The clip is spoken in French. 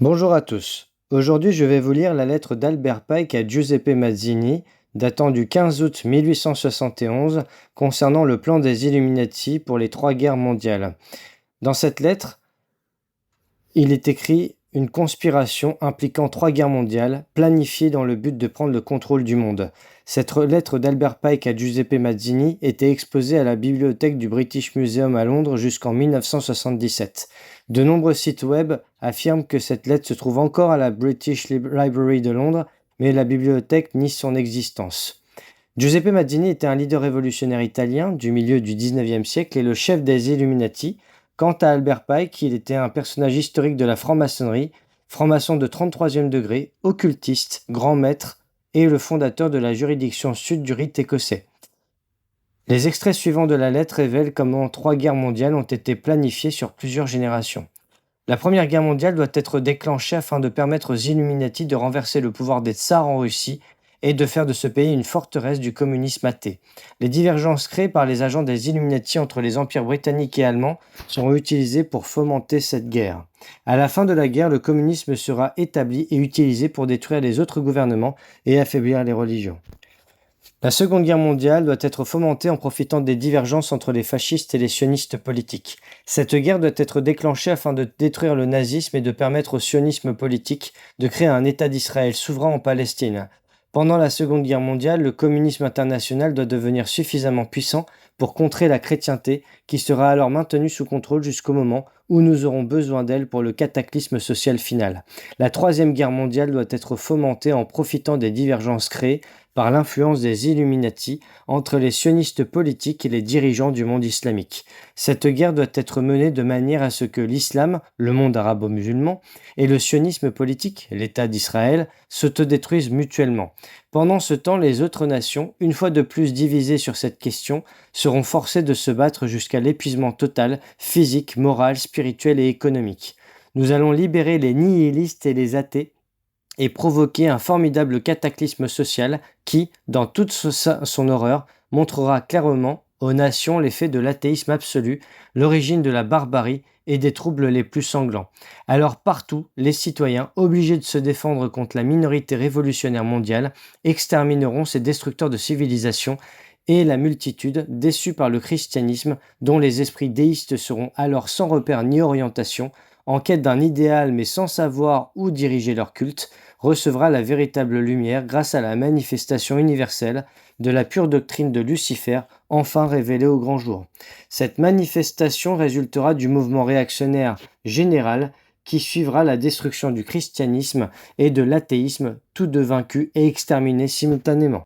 Bonjour à tous. Aujourd'hui, je vais vous lire la lettre d'Albert Pike à Giuseppe Mazzini, datant du 15 août 1871, concernant le plan des Illuminati pour les trois guerres mondiales. Dans cette lettre, il est écrit une conspiration impliquant trois guerres mondiales, planifiée dans le but de prendre le contrôle du monde. Cette lettre d'Albert Pike à Giuseppe Mazzini était exposée à la bibliothèque du British Museum à Londres jusqu'en 1977. De nombreux sites web affirment que cette lettre se trouve encore à la British Library de Londres, mais la bibliothèque nie son existence. Giuseppe Mazzini était un leader révolutionnaire italien du milieu du 19e siècle et le chef des Illuminati. Quant à Albert Pike, il était un personnage historique de la franc-maçonnerie, franc-maçon de 33e degré, occultiste, grand maître et le fondateur de la juridiction sud du rite écossais. Les extraits suivants de la lettre révèlent comment trois guerres mondiales ont été planifiées sur plusieurs générations. La Première Guerre mondiale doit être déclenchée afin de permettre aux Illuminati de renverser le pouvoir des tsars en Russie et de faire de ce pays une forteresse du communisme athée. Les divergences créées par les agents des Illuminati entre les empires britanniques et allemands seront utilisées pour fomenter cette guerre. À la fin de la guerre, le communisme sera établi et utilisé pour détruire les autres gouvernements et affaiblir les religions. La Seconde Guerre mondiale doit être fomentée en profitant des divergences entre les fascistes et les sionistes politiques. Cette guerre doit être déclenchée afin de détruire le nazisme et de permettre au sionisme politique de créer un État d'Israël souverain en Palestine. Pendant la Seconde Guerre mondiale, le communisme international doit devenir suffisamment puissant pour contrer la chrétienté, qui sera alors maintenue sous contrôle jusqu'au moment où nous aurons besoin d'elle pour le cataclysme social final. La Troisième Guerre mondiale doit être fomentée en profitant des divergences créées par l'influence des Illuminati entre les sionistes politiques et les dirigeants du monde islamique. Cette guerre doit être menée de manière à ce que l'islam, le monde arabo-musulman, et le sionisme politique, l'État d'Israël, s'autodétruisent mutuellement. Pendant ce temps, les autres nations, une fois de plus divisées sur cette question, seront forcées de se battre jusqu'à l'épuisement total, physique, moral, spirituel et économique. Nous allons libérer les nihilistes et les athées et provoquer un formidable cataclysme social qui, dans toute son horreur, montrera clairement aux nations l'effet de l'athéisme absolu, l'origine de la barbarie et des troubles les plus sanglants. Alors partout, les citoyens, obligés de se défendre contre la minorité révolutionnaire mondiale, extermineront ces destructeurs de civilisation et la multitude, déçue par le christianisme, dont les esprits déistes seront alors sans repère ni orientation, en quête d'un idéal mais sans savoir où diriger leur culte, recevra la véritable lumière grâce à la manifestation universelle de la pure doctrine de Lucifer, enfin révélée au grand jour. Cette manifestation résultera du mouvement réactionnaire général qui suivra la destruction du christianisme et de l'athéisme, tous deux vaincus et exterminés simultanément.